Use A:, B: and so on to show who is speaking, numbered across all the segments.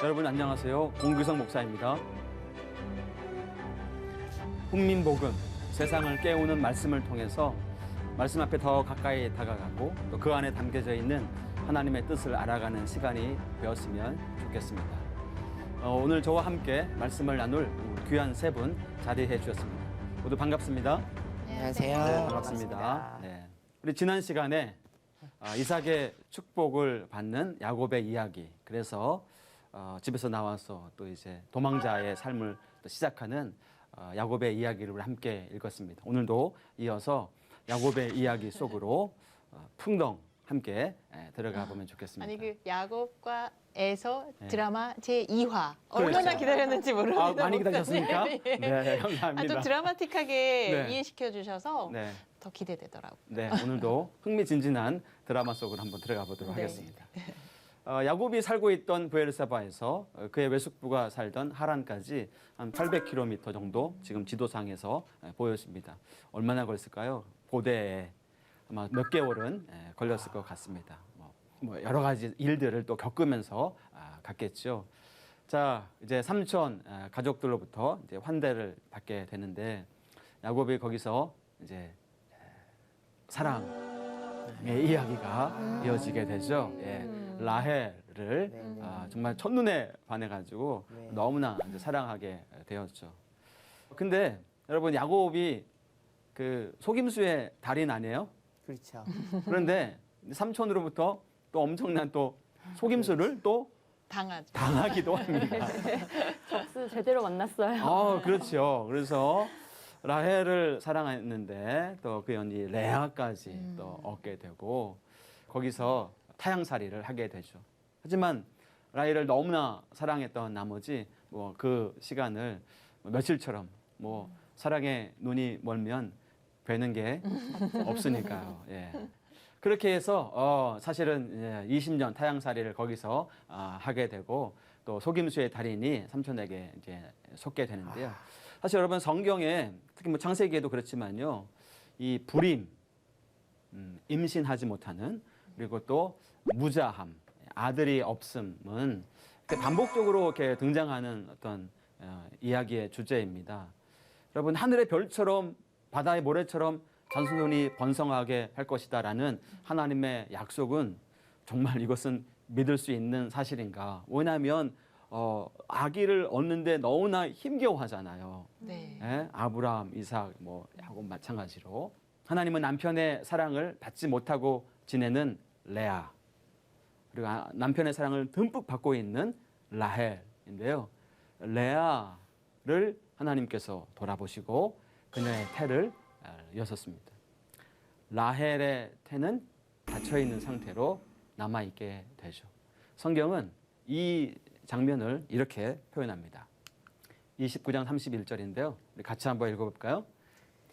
A: 여러분 안녕하세요. 공규성 목사입니다. 훈민복음, 세상을 깨우는 말씀을 통해서 말씀 앞에 더 가까이 다가가고 또 그 안에 담겨져 있는 하나님의 뜻을 알아가는 시간이 되었으면 좋겠습니다. 오늘 저와 함께 말씀을 나눌 귀한 세 분 자리해 주셨습니다. 모두 반갑습니다.
B: 안녕하세요.
A: 네, 반갑습니다. 네. 우리 지난 시간에 이삭의 축복을 받는 야곱의 이야기, 그래서 집에서 나와서 또 이제 도망자의 삶을 또 시작하는 야곱의 이야기를 우리 함께 읽었습니다. 오늘도 이어서 야곱의 이야기 속으로 풍덩 함께 들어가 보면 좋겠습니다.
B: 아니 그 야곱과 에서
A: 네.
B: 드라마 제2화
A: 그렇죠.
B: 얼마나 기다렸는지 모르겠는데
A: 많이 기다리셨습니까?
B: 네.
A: 네, 감사합니다.
B: 좀 드라마틱하게
A: 네.
B: 이해시켜 주셔서
A: 네,
B: 더 기대되더라고요.
A: 네, 오늘도 흥미진진한 드라마 속으로 한번 들어가 보도록
B: 네.
A: 하겠습니다. 야곱이 살고 있던 브엘세바에서 그의 외숙부가 살던 하란까지 한 800km 정도 지금 지도상에서 보여집니다. 얼마나 걸렸을까요? 고대에 아마 몇 개월은 걸렸을 것 같습니다. 뭐 여러 가지 일들을 또 겪으면서 갔겠죠. 자, 이제 삼촌 가족들로부터 이제 환대를 받게 되는데 야곱이 거기서 이제 사랑의 이야기가 이어지게 되죠. 예. 라헬을 정말 첫눈에 반해가지고 너무나 이제 사랑하게 되었죠. 근데 여러분 야곱이 그 속임수의 달인 아니에요?
C: 그렇죠.
A: 그런데 삼촌으로부터 또 엄청난 또 속임수를 또
B: 당하죠.
A: 당하기도 합니다.
D: 적수 제대로 만났어요.
A: 그렇죠. 그래서 라헬을 사랑했는데 또 그 언니 레아까지 또 얻게 되고 거기서 타향살이를 하게 되죠. 하지만 라헬을 너무나 사랑했던 나머지 뭐 그 시간을 며칠처럼 뭐 사랑의 눈이 멀면 되는 게 없으니까요. 예. 그렇게 해서 사실은 20년 타향살이를 거기서 하게 되고 또 속임수의 달인이 삼촌에게 이제 속게 되는데요. 사실 여러분 성경에 특히 뭐 창세기에도 그렇지만요, 이 불임, 임신하지 못하는 그리고 또 무자함, 아들이 없음은 반복적으로 이렇게 등장하는 어떤 이야기의 주제입니다. 여러분 하늘의 별처럼 바다의 모래처럼 자손이 번성하게 할 것이다라는 하나님의 약속은 정말 이것은 믿을 수 있는 사실인가? 왜냐하면 아기를 얻는데 너무나 힘겨워하잖아요.
B: 네.
A: 예? 아브라함, 이삭, 뭐 야곱 마찬가지로 하나님은 남편의 사랑을 받지 못하고 지내는 레아, 그리고 남편의 사랑을 듬뿍 받고 있는 라헬인데요. 레아를 하나님께서 돌아보시고 그녀의 태를 여셨습니다. 라헬의 태는 닫혀 있는 상태로 남아 있게 되죠. 성경은 이 장면을 이렇게 표현합니다. 29장 31절인데요. 우리 같이 한번 읽어볼까요?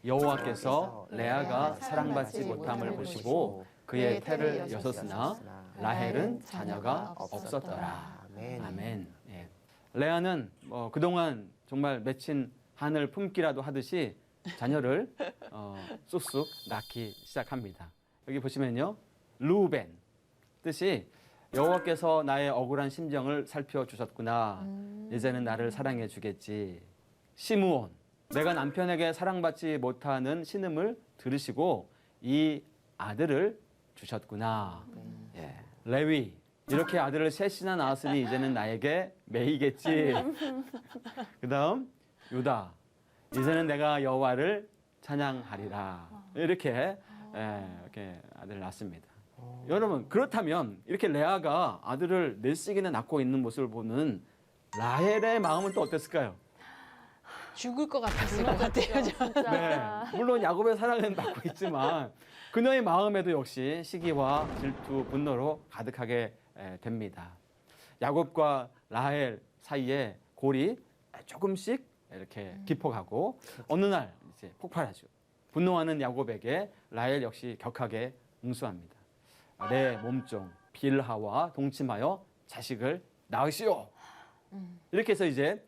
A: 여호와께서 레아가 사랑받지 못함을 보시고 그의 태를 여셨으나 라헬은 자녀가 없었더라. 아멘. 예. 레아는 그동안 정말 맺힌 한을 품기라도 하듯이 자녀를 쑥쑥 낳기 시작합니다. 여기 보시면요, 루벤 뜻이 여호와께서 나의 억울한 심정을 살펴주셨구나. 이제는 나를 사랑해 주겠지. 시므온, 내가 남편에게 사랑받지 못하는 신음을 들으시고 이 아들을 주셨구나. 예. 레위, 이렇게 아들을 셋이나 낳았으니 이제는 나에게 매이겠지. 그 다음 유다, 이제는 내가 여호와를 찬양하리라. 이렇게 아들을 낳습니다. 여러분, 그렇다면 이렇게 레아가 아들을 넷씩이나 낳고 있는 모습을 보는 라헬의 마음은 또 어땠을까요?
B: 죽을 것 같았을 것 같아요.
D: 진짜.
A: 네, 물론 야곱의 사랑은 받고 있지만 그녀의 마음에도 역시 시기와 질투, 분노로 가득하게 됩니다. 야곱과 라헬 사이에 골이 조금씩 이렇게 깊어가고 어느 날 이제 폭발하죠. 분노하는 야곱에게 라헬 역시 격하게 응수합니다. 내 몸종 빌하와 동침하여 자식을 낳으시오. 이렇게 해서 이제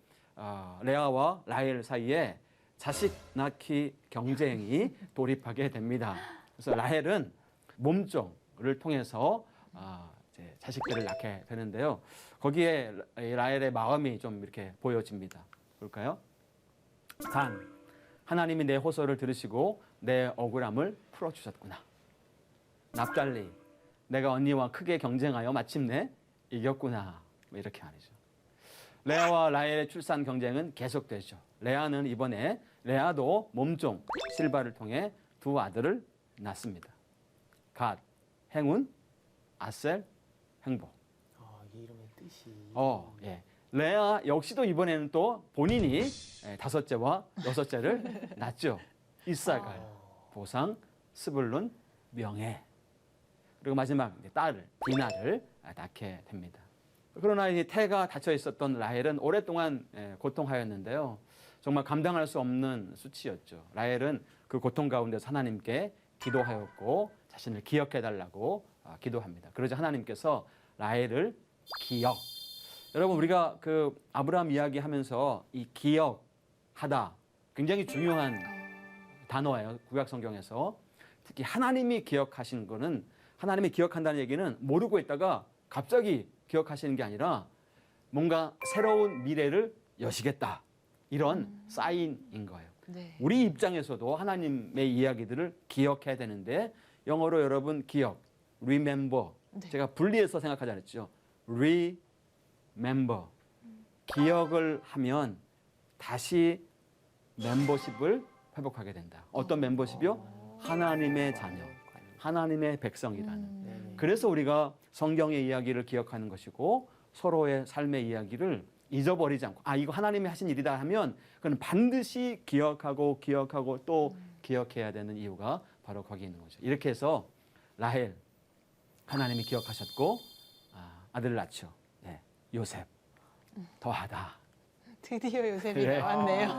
A: 레아와 라헬 사이에 자식 낳기 경쟁이 돌입하게 됩니다. 그래서 라헬은 몸종을 통해서 이제 자식들을 낳게 되는데요. 거기에 라헬의 마음이 좀 이렇게 보여집니다. 볼까요? 단, 하나님이 내 호소를 들으시고 내 억울함을 풀어주셨구나. 납달리, 내가 언니와 크게 경쟁하여 마침내 이겼구나. 뭐 이렇게 말이죠. 레아와 라헬의 출산 경쟁은 계속되죠. 레아는 이번에 레아도 몸종 실바를 통해 두 아들을 낳습니다. 갓, 행운, 아셀, 행복.
C: 이 이름의 뜻이.
A: 예. 레아 역시도 이번에는 또 본인이 다섯째와 여섯째를 낳죠. 이사갈, 보상, 스불룬, 명예. 그리고 마지막 딸을 디나를 낳게 됩니다. 그러나 이 태가 닫혀 있었던 라헬은 오랫동안 고통하였는데요. 정말 감당할 수 없는 수치였죠. 라헬은 그 고통 가운데서 하나님께 기도하였고 자신을 기억해 달라고 기도합니다. 그러자 하나님께서 라헬을 기억. 여러분 우리가 그 아브라함 이야기하면서 이 기억하다 굉장히 중요한 단어예요. 구약 성경에서. 특히 하나님이 기억하신 거는 하나님이 기억한다는 얘기는 모르고 있다가 갑자기 기억하시는 게 아니라 뭔가 새로운 미래를 여시겠다. 이런 사인인 거예요.
B: 네.
A: 우리 입장에서도 하나님의 이야기들을 기억해야 되는데 영어로 여러분 기억, remember.
B: 네.
A: 제가 분리해서 생각하지 않았죠. remember. 기억을 하면 다시 멤버십을 회복하게 된다. 어떤 멤버십이요? 하나님의 자녀, 하나님의 백성이라는. 그래서 우리가 성경의 이야기를 기억하는 것이고 서로의 삶의 이야기를 잊어버리지 않고 이거 하나님이 하신 일이다 하면 그건 반드시 기억하고 또 기억해야 되는 이유가 바로 거기 있는 거죠. 이렇게 해서 라헬 하나님이 기억하셨고 아들을 낳죠. 네, 요셉 더하다.
B: 드디어 요셉이
A: 그래.
B: 나왔네요.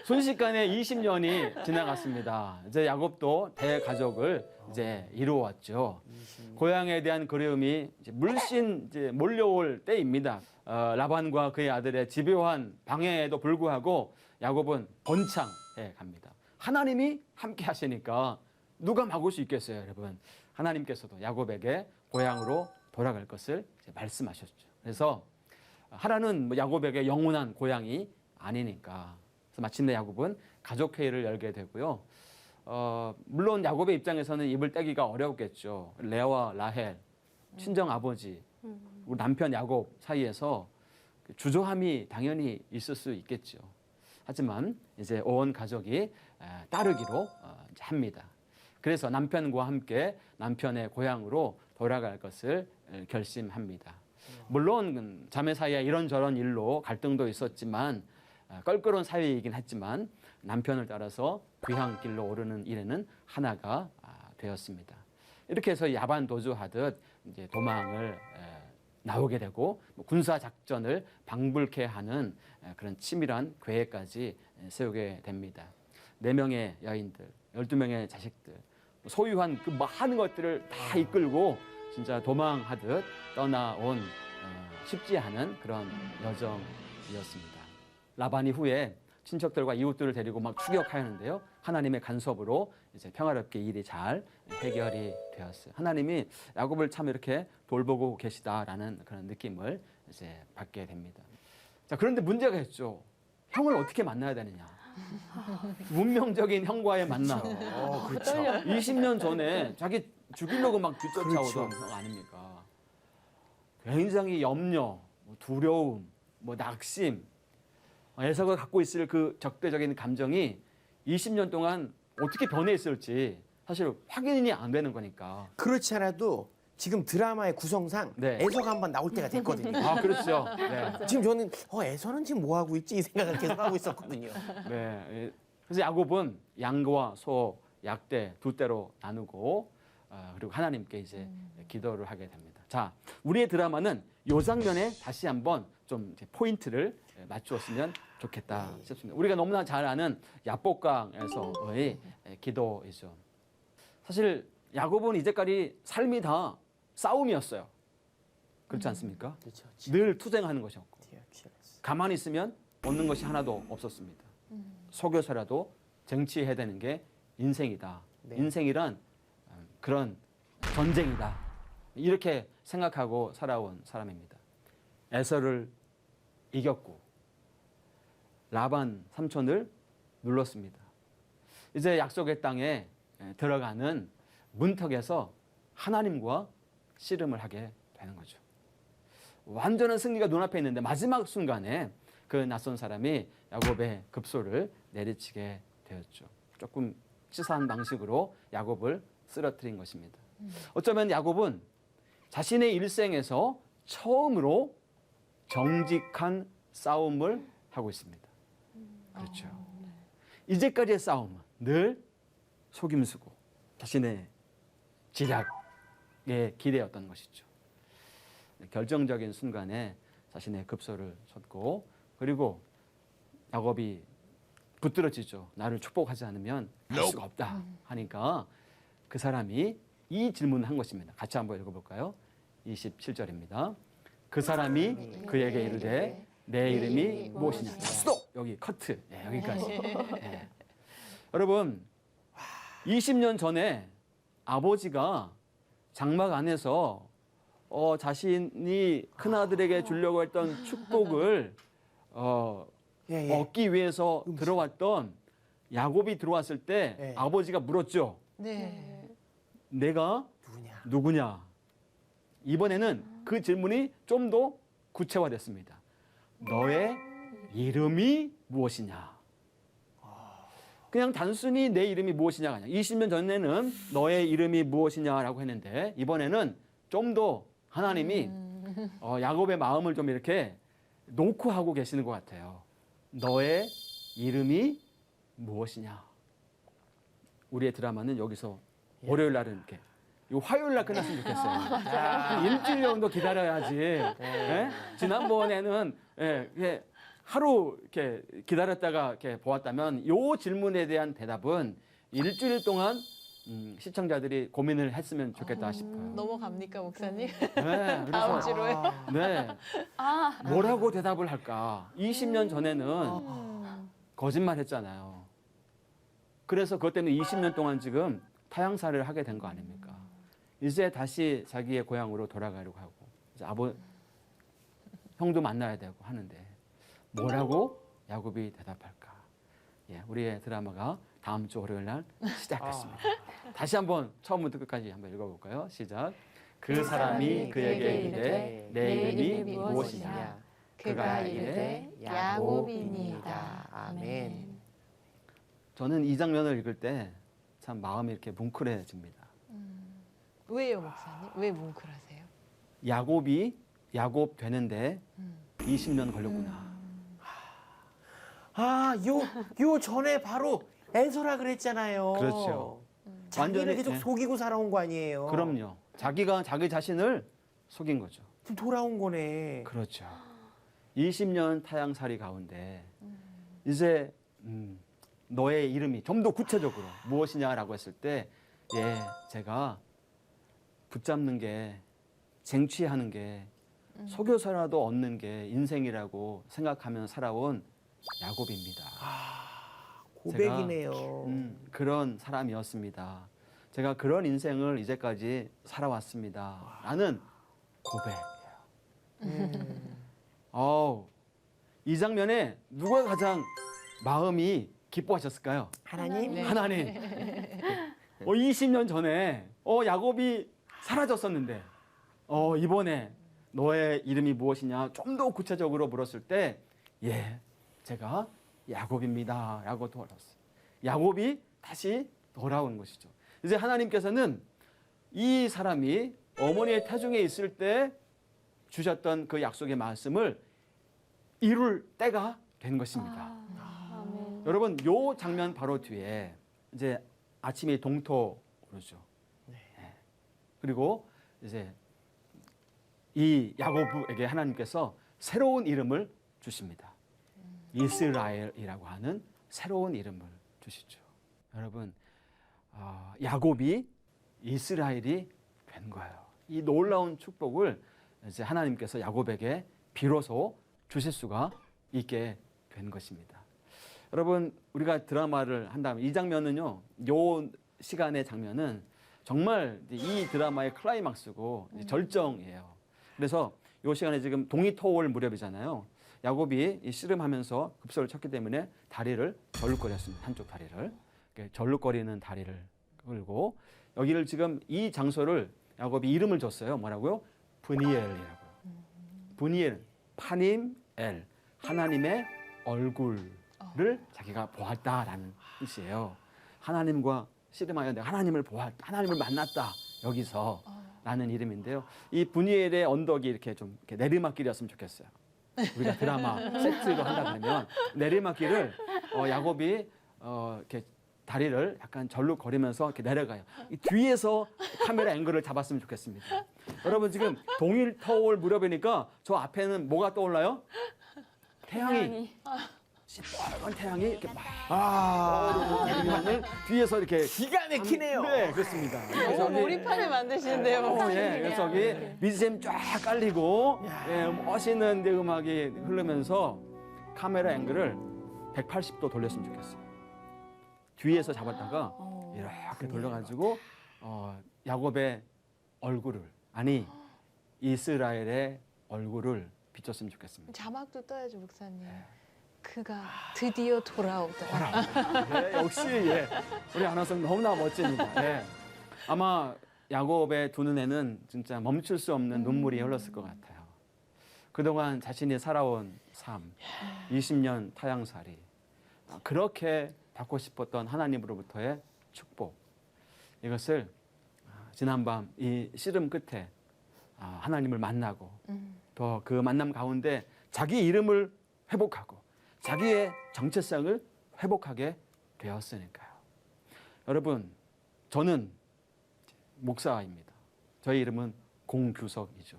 A: 순식간에 20년이 지나갔습니다. 이제 야곱도 대가족을 이제 이루었죠. 고향에 대한 그리움이 이제 물씬 이제 몰려올 때입니다. 라반과 그의 아들의 집요한 방해에도 불구하고 야곱은 번창해 갑니다. 하나님이 함께 하시니까 누가 막을 수 있겠어요, 여러분. 하나님께서도 야곱에게 고향으로 돌아갈 것을 이제 말씀하셨죠. 그래서 하나는 야곱에게 영원한 고향이 아니니까. 그래서 마침내 야곱은 가족회의를 열게 되고요. 물론 야곱의 입장에서는 입을 떼기가 어렵겠죠. 레아와 라헬, 친정 아버지, 그리고 남편 야곱 사이에서 주저함이 당연히 있을 수 있겠죠. 하지만 이제 온 가족이 따르기로 합니다. 그래서 남편과 함께 남편의 고향으로 돌아갈 것을 결심합니다. 물론 자매 사이에 이런저런 일로 갈등도 있었지만 껄끄러운 사이이긴 했지만 남편을 따라서 귀향길로 오르는 일에는 하나가 되었습니다. 이렇게 해서 야반 도주하듯 이제 도망을 나오게 되고 군사 작전을 방불케 하는 그런 치밀한 계획까지 세우게 됩니다. 4명의 여인들, 12명의 자식들, 소유한 그 많은 것들을 다 이끌고 진짜 도망하듯 떠나온 쉽지 않은 그런 여정이었습니다. 라반이 후에 친척들과 이웃들을 데리고 막 추격하였는데요. 하나님의 간섭으로 이제 평화롭게 일이 잘 해결이 되었어요. 하나님이 야곱을 참 이렇게 돌보고 계시다라는 그런 느낌을 이제 받게 됩니다. 자, 그런데 문제가 있죠. 형을 어떻게 만나야 되느냐? 운명적인 형과의 만남.
C: 그렇죠.
A: 20년 전에 자기 죽이려고 막 뒤쫓아오던 형 아닙니까? 굉장히 염려, 두려움, 낙심, 에서가 갖고 있을 그 적대적인 감정이 20년 동안 어떻게 변해 있을지 사실 확인이 안 되는 거니까.
C: 그렇지 않아도 지금 드라마의 구성상
A: 네.
C: 애서가 한번 나올 때가 됐거든요.
A: 그렇죠. 네.
C: 지금 저는 애서는 지금 뭐 하고 있지 이 생각을 계속 하고 있었거든요.
A: 네. 그래서 야곱은 양과 소, 약대 두 떼로 나누고 그리고 하나님께 이제 기도를 하게 됩니다. 자, 우리의 드라마는 이 장면에 다시 한번 좀 이제 포인트를 맞추었으면 좋겠다 싶습니다. 우리가 너무나 잘 아는 야복강에서의 기도이죠. 사실 야곱은 이제까지 삶이 다 싸움이었어요. 그렇지 않습니까?
C: 그렇죠.
A: 늘 투쟁하는 것이었고 가만히 있으면 얻는 것이 하나도 없었습니다. 속여서라도 쟁취해야 되는 게 인생이다.
C: 네.
A: 인생이란 그런 전쟁이다. 이렇게 생각하고 살아온 사람입니다. 에서를 이겼고 라반 삼촌을 눌렀습니다. 이제 약속의 땅에 들어가는 문턱에서 하나님과 씨름을 하게 되는 거죠. 완전한 승리가 눈앞에 있는데 마지막 순간에 그 낯선 사람이 야곱의 급소를 내리치게 되었죠. 조금 치사한 방식으로 야곱을 쓰러뜨린 것입니다. 어쩌면 야곱은 자신의 일생에서 처음으로 정직한 싸움을 하고 있습니다. 그렇죠. 이제까지의 싸움은 늘 속임수고 자신의 지략에 기대었던 것이죠. 결정적인 순간에 자신의 급소를 쳤고 그리고 야곱이 붙들어지죠. 나를 축복하지 않으면 할 수가 없다 하니까 그 사람이 이 질문을 한 것입니다. 같이 한번 읽어볼까요? 27절입니다. 그 사람이 그에게 이르되 내 이름이 무엇이냐. 스톱! 여기 커트. 네, 여기까지. 네. 여러분 20년 전에 아버지가 장막 안에서 자신이 큰아들에게 주려고 했던 축복을
C: 예, 예.
A: 얻기 위해서 들어왔던 야곱이 들어왔을 때
C: 예.
A: 아버지가 물었죠.
B: 네.
A: 내가
C: 누구냐?
A: 누구냐? 이번에는 그 질문이 좀 더 구체화됐습니다. 너의 이름이 무엇이냐? 그냥 단순히 내 이름이 무엇이냐가 아니라 20년 전에는 너의 이름이 무엇이냐라고 했는데 이번에는 좀 더 하나님이 야곱의 마음을 좀 이렇게 놓고 하고 계시는 것 같아요. 너의 이름이 무엇이냐? 우리의 드라마는 여기서 월요일 날은 이렇게 화요일 날 끝났으면 좋겠어요. 한 일주일 정도 기다려야지. 예? 지난번에는 이게 하루 이렇게 기다렸다가 이렇게 보았다면 이 질문에 대한 대답은 일주일 동안 시청자들이 고민을 했으면 좋겠다 싶어요.
B: 넘어갑니까, 목사님?
A: 네,
B: 다음
A: 그래서
B: 주로요?
A: 네, 뭐라고 대답을 할까? 20년 전에는 거짓말 했잖아요. 그래서 그것 때문에 20년 동안 지금 타향살이를 하게 된 거 아닙니까? 이제 다시 자기의 고향으로 돌아가려고 하고 이제 형도 만나야 되고 하는데 뭐라고 야곱이 대답할까? 예, 우리의 드라마가 다음 주 월요일 날 시작했습니다. 다시 한번 처음부터 끝까지 한번 읽어볼까요? 시작. 그 사람이 그에게 이르되 내 이름이 무엇이냐?
B: 그가 이르되 야곱이니이다.
C: 아멘.
A: 저는 이 장면을 읽을 때 참 마음이 이렇게 뭉클해집니다.
B: 왜요, 목사님? 왜 뭉클하세요?
A: 야곱이 야곱 되는데 20년 걸렸구나.
C: 요 전에 바로 에서라 그랬잖아요.
A: 그렇죠.
C: 자기를
A: 완전히,
C: 계속
A: 네.
C: 속이고 살아온 거 아니에요.
A: 그럼요. 자기가 자기 자신을 속인 거죠.
C: 지금 돌아온 거네.
A: 그렇죠. 20년 타향살이 가운데 이제 너의 이름이 좀 더 구체적으로 무엇이냐라고 했을 때 제가 붙잡는 게 쟁취하는 게 속여서라도 얻는 게 인생이라고 생각하며 살아온 야곱입니다.
C: 고백이네요.
A: 그런 사람이었습니다. 제가 그런 인생을 이제까지 살아왔습니다. 라는 고백이에요. 이 장면에 누가 가장 마음이 기뻐하셨을까요?
C: 하나님?
B: 네.
A: 하나님. 20년 전에 야곱이 사라졌었는데 이번에 너의 이름이 무엇이냐 좀 더 구체적으로 물었을 때 제가 야곱입니다 라고 돌아왔어요. 야곱이 다시 돌아온 것이죠. 이제 하나님께서는 이 사람이 어머니의 태중에 있을 때 주셨던 그 약속의 말씀을 이룰 때가 된 것입니다.
D: 아멘.
A: 여러분 요 장면 바로 뒤에 이제 아침이 동토로죠. 그리고 이제 이 야곱에게 하나님께서 새로운 이름을 주십니다. 이스라엘이라고 하는 새로운 이름을 주시죠. 여러분 야곱이 이스라엘이 된 거예요. 이 놀라운 축복을 이제 하나님께서 야곱에게 비로소 주실 수가 있게 된 것입니다. 여러분 우리가 드라마를 한다면 이 장면은요, 요 시간의 장면은 정말 이 드라마의 클라이막스고 절정이에요. 그래서 이 시간에 지금 동이토올 무렵이잖아요. 야곱이 이 씨름하면서 급소를 쳤기 때문에 다리를 절룩거렸습니다. 한쪽 다리를. 절룩거리는 다리를 끌고 여기를 지금 이 장소를 야곱이 이름을 줬어요. 뭐라고요? 브니엘이라고. 브니엘, 파님 엘, 하나님의 얼굴을 자기가 보았다라는 뜻이에요. 하나님과 씨름하여 내가 하나님을 보았다, 하나님을 만났다 여기서 라는 이름인데요. 이 브니엘의 언덕이 이렇게 좀 이렇게 내리막길이었으면 좋겠어요. 우리가 드라마 세트로 한다 그러면 내리막길을 야곱이 이렇게 다리를 약간 절룩거리면서 이렇게 내려가요. 이 뒤에서 카메라 앵글을 잡았으면 좋겠습니다. 여러분 지금 동일터올 무렵이니까 저 앞에는 뭐가 떠올라요? 태양이 시뻘건 태양이 이렇게 막 내리면은 뒤에서 이렇게
C: 기가 막히네요.
A: 네, 그렇습니다. 그래서
B: 너무 몰입하게 만드시는데요.
A: 예, 그래서 여기 BGM 쫙 깔리고 예, 멋있는 데 음악이 흐르면서 카메라 앵글을 180도 돌렸으면 좋겠어요. 뒤에서 잡았다가 이렇게 돌려가지고 야곱의 얼굴을 아니 이스라엘의 얼굴을 비췄으면 좋겠습니다.
B: 자막도 떠야죠, 목사님. 그가 드디어 돌아오더라.
A: 예, 역시 예, 우리 아나운서 너무나 멋집니다. 예. 아마 야곱의 두 눈에는 진짜 멈출 수 없는 눈물이 흘렀을 것 같아요. 그동안 자신이 살아온 삶, 20년 타향살이 그렇게 받고 싶었던 하나님으로부터의 축복 이것을 지난밤 이 씨름 끝에 하나님을 만나고 또 그 만남 가운데 자기 이름을 회복하고 자기의 정체성을 회복하게 되었으니까요. 여러분, 저는 목사입니다. 저희 이름은 공규석이죠.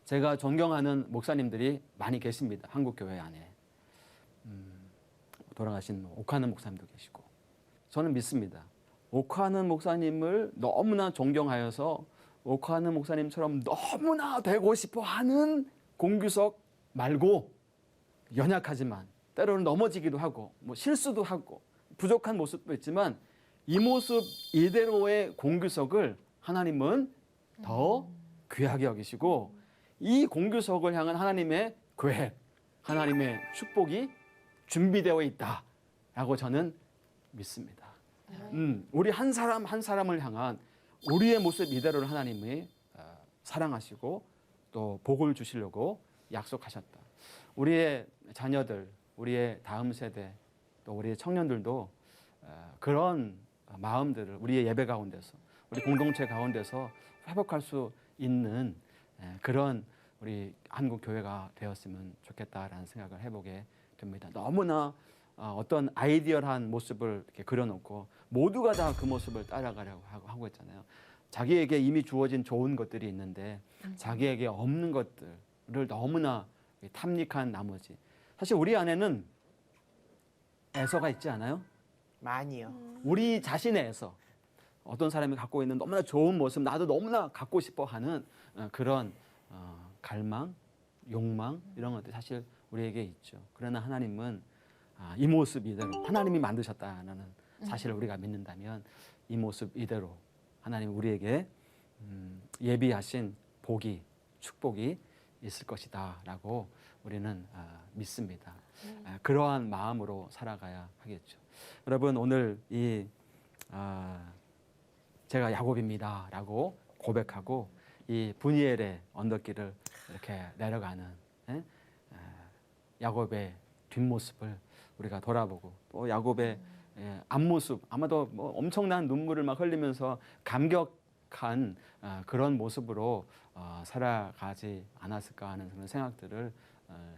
A: 제가 존경하는 목사님들이 많이 계십니다. 한국 교회 안에. 돌아가신 옥하는 목사님도 계시고. 저는 믿습니다. 옥하는 목사님을 너무나 존경하여서 옥하는 목사님처럼 너무나 되고 싶어 하는 공규석 말고 연약하지만 때로는 넘어지기도 하고 뭐 실수도 하고 부족한 모습도 있지만 이 모습 이대로의 공규석을 하나님은 더 귀하게 여기시고 이 공규석을 향한 하나님의 계획, 하나님의 축복이 준비되어 있다라고 저는 믿습니다. 우리 한 사람 한 사람을 향한 우리의 모습 이대로를 하나님이 사랑하시고 또 복을 주시려고 약속하셨다. 우리의 자녀들, 우리의 다음 세대, 또 우리의 청년들도 그런 마음들을 우리의 예배 가운데서, 우리 공동체 가운데서 회복할 수 있는 그런 우리 한국 교회가 되었으면 좋겠다라는 생각을 해보게 됩니다. 너무나 어떤 아이디얼한 모습을 이렇게 그려놓고 모두가 다 그 모습을 따라가려고 하고 있잖아요. 자기에게 이미 주어진 좋은 것들이 있는데 자기에게 없는 것들을 너무나 탐닉한 나머지 사실 우리 안에는 애서가 있지 않아요?
C: 많이요.
A: 우리 자신의 애서 어떤 사람이 갖고 있는 너무나 좋은 모습 나도 너무나 갖고 싶어 하는 그런 갈망, 욕망 이런 것들이 사실 우리에게 있죠. 그러나 하나님은 이 모습 이대로 하나님이 만드셨다는 사실을 우리가 믿는다면 이 모습 이대로 하나님 우리에게 예비하신 복이 축복이 있을 것이다라고 우리는 믿습니다. 그러한 마음으로 살아가야 하겠죠. 여러분 오늘 이 제가 야곱입니다라고 고백하고 이 브니엘의 언덕길을 이렇게 내려가는 야곱의 뒷모습을 우리가 돌아보고 또 야곱의 앞모습 아마도 뭐 엄청난 눈물을 막 흘리면서 감격한 그런 모습으로 살아가지 않았을까 하는 그런 생각들을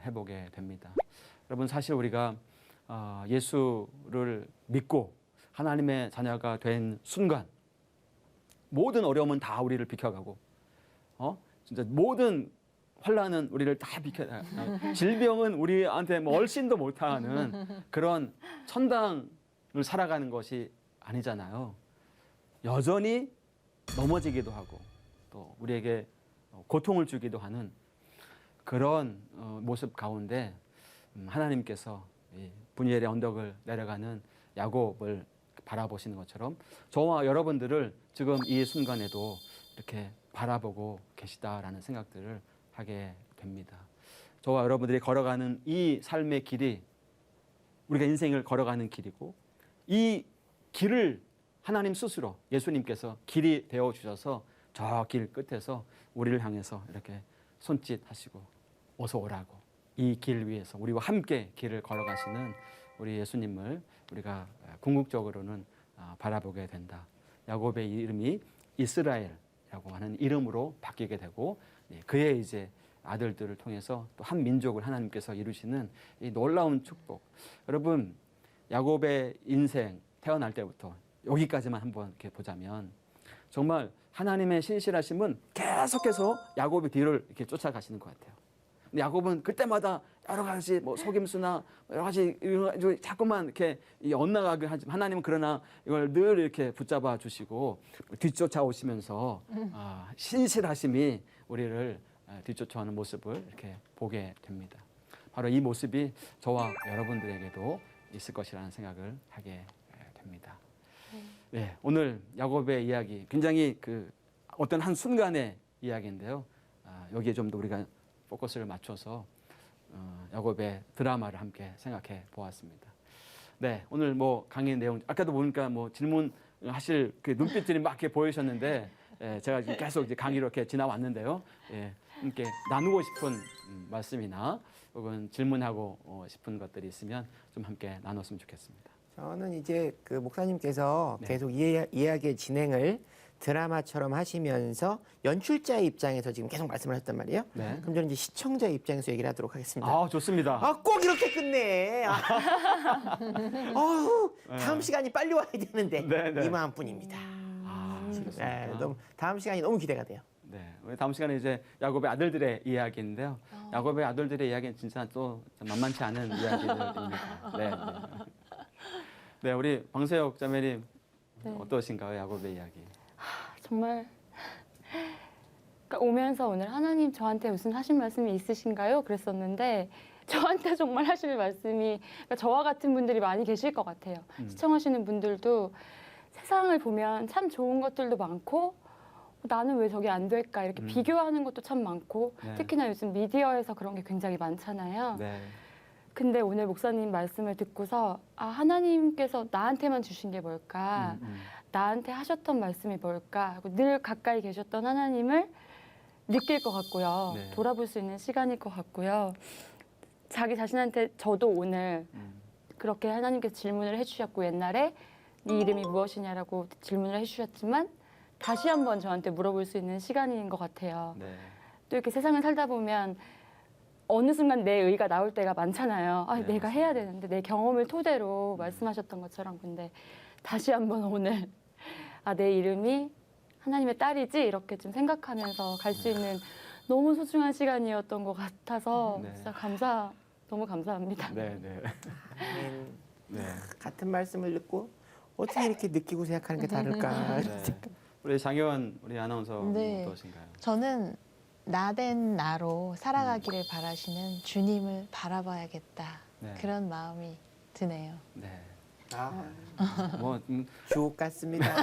A: 해보게 됩니다. 여러분 사실 우리가 예수를 믿고 하나님의 자녀가 된 순간 모든 어려움은 다 우리를 비켜가고 진짜 모든 환란은 우리를 다 비켜가고 질병은 우리한테 뭐 얼씬도 못하는 그런 천당을 살아가는 것이 아니잖아요. 여전히 넘어지기도 하고 또 우리에게 고통을 주기도 하는 그런 모습 가운데 하나님께서 이 브니엘의 언덕을 내려가는 야곱을 바라보시는 것처럼 저와 여러분들을 지금 이 순간에도 이렇게 바라보고 계시다라는 생각들을 하게 됩니다. 저와 여러분들이 걸어가는 이 삶의 길이 우리가 인생을 걸어가는 길이고 이 길을 하나님 스스로 예수님께서 길이 되어 주셔서 저 길 끝에서 우리를 향해서 이렇게 손짓하시고 어서 오라고 이 길 위에서 우리와 함께 길을 걸어가시는 우리 예수님을 우리가 궁극적으로는 바라보게 된다. 야곱의 이름이 이스라엘이라고 하는 이름으로 바뀌게 되고 그의 이제 아들들을 통해서 또 한 민족을 하나님께서 이루시는 이 놀라운 축복. 여러분 야곱의 인생 태어날 때부터 여기까지만 한번 이렇게 보자면 정말 하나님의 신실하심은 계속해서 야곱의 뒤를 이렇게 쫓아가시는 것 같아요. 근데 야곱은 그때마다 여러 가지 뭐 속임수나 여러 가지 자꾸만 이렇게 엇나가게 하지만 하나님은 그러나 이걸 늘 이렇게 붙잡아 주시고 뒤쫓아 오시면서 신실하심이 우리를 뒤쫓아오는 모습을 이렇게 보게 됩니다. 바로 이 모습이 저와 여러분들에게도 있을 것이라는 생각을 하게 됩니다. 네, 오늘 야곱의 이야기 굉장히 그 어떤 한 순간의 이야기인데요. 여기에 좀 더 우리가 포커스를 맞춰서 야곱의 드라마를 함께 생각해 보았습니다. 네, 오늘 뭐 강의 내용 아까도 보니까 뭐 질문하실 그 눈빛들이 막 이렇게 보이셨는데 제가 지금 계속 이제 강의로 이렇게 지나왔는데요. 함께 나누고 싶은 말씀이나 혹은 질문하고 싶은 것들이 있으면 좀 함께 나눴으면 좋겠습니다.
C: 저는 이제 그 목사님께서
A: 네.
C: 계속 이야기의 진행을 드라마처럼 하시면서 연출자의 입장에서 지금 계속 말씀을 하셨단 말이에요.
A: 네.
C: 그럼 저는 이제 시청자의 입장에서 얘기를 하도록 하겠습니다.
A: 좋습니다.
C: 꼭 이렇게 끝내. 아우, 다음 시간이 빨리 와야 되는데
A: 네, 네.
C: 이 마음뿐입니다.
A: 그렇습니까?
C: 네, 다음 시간이 너무 기대가 돼요.
A: 네, 우리 다음 시간에 이제 야곱의 아들들의 이야기인데요. 야곱의 아들들의 이야기는 진짜 또 만만치 않은 이야기들입니다. 네, 네. 네, 우리 방세혁 자매님
D: 네.
A: 어떠신가요, 야곱의 이야기?
D: 정말 그러니까 오면서 오늘 하나님 저한테 무슨 하신 말씀이 있으신가요? 그랬었는데 저한테 정말 하실 말씀이 그러니까 저와 같은 분들이 많이 계실 것 같아요. 시청하시는 분들도 세상을 보면 참 좋은 것들도 많고 나는 왜 저게 안 될까 이렇게 비교하는 것도 참 많고
A: 네.
D: 특히나 요즘 미디어에서 그런 게 굉장히 많잖아요.
A: 네,
D: 근데 오늘 목사님 말씀을 듣고서 하나님께서 나한테만 주신 게 뭘까? 나한테 하셨던 말씀이 뭘까? 하고 늘 가까이 계셨던 하나님을 느낄 것 같고요.
A: 네.
D: 돌아볼 수 있는 시간일 것 같고요. 자기 자신한테 저도 오늘 그렇게 하나님께서 질문을 해주셨고 옛날에 네 이름이 무엇이냐라고 질문을 해주셨지만 다시 한번 저한테 물어볼 수 있는 시간인 것 같아요.
A: 네,
D: 또 이렇게 세상을 살다 보면 어느 순간 내 의가 나올 때가 많잖아요.
A: 네,
D: 내가 해야 되는데 내 경험을 토대로 말씀하셨던 것처럼 근데 다시 한번 오늘 내 이름이 하나님의 딸이지 이렇게 좀 생각하면서 갈 수 있는 너무 소중한 시간이었던 것 같아서
A: 네.
D: 진짜 너무 감사합니다.
A: 네, 네,
C: 아멘.
A: 네.
C: 같은 말씀을 듣고 어떻게 이렇게 느끼고 생각하는 게 다를까?
A: 네. 우리 장혜원 우리 아나운서
B: 네.
A: 어떠신가요?
B: 저는 나된 나로 살아가기를 바라시는 주님을 바라봐야겠다.
A: 네.
B: 그런 마음이 드네요.
A: 네,
C: 아,
A: 뭐
C: 주옥 같습니다.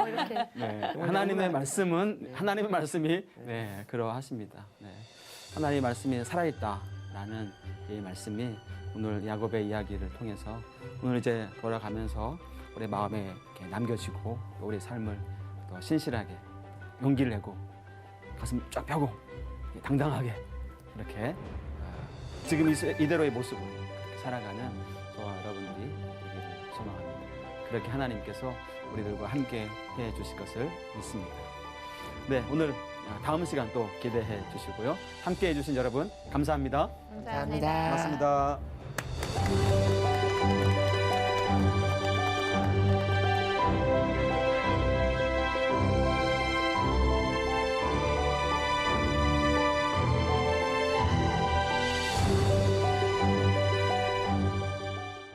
D: 이렇게
A: 네, 하나님의 말씀이 네, 그러하십니다. 네. 하나님의 말씀이 살아있다라는 이 말씀이 오늘 야곱의 이야기를 통해서 오늘 이제 돌아가면서 우리 마음에 이렇게 남겨지고 또 우리 삶을 더 신실하게 용기를 내고 가슴 쫙 펴고 당당하게 이렇게 지금 이대로의 모습으로 살아가는 저와 여러분들이 되기를 소망합니다. 그렇게 하나님께서 우리들과 함께 해 주실 것을 믿습니다. 네, 오늘 다음 시간 또 기대해 주시고요. 함께 해 주신 여러분 감사합니다.
C: 감사합니다.
A: 고맙습니다.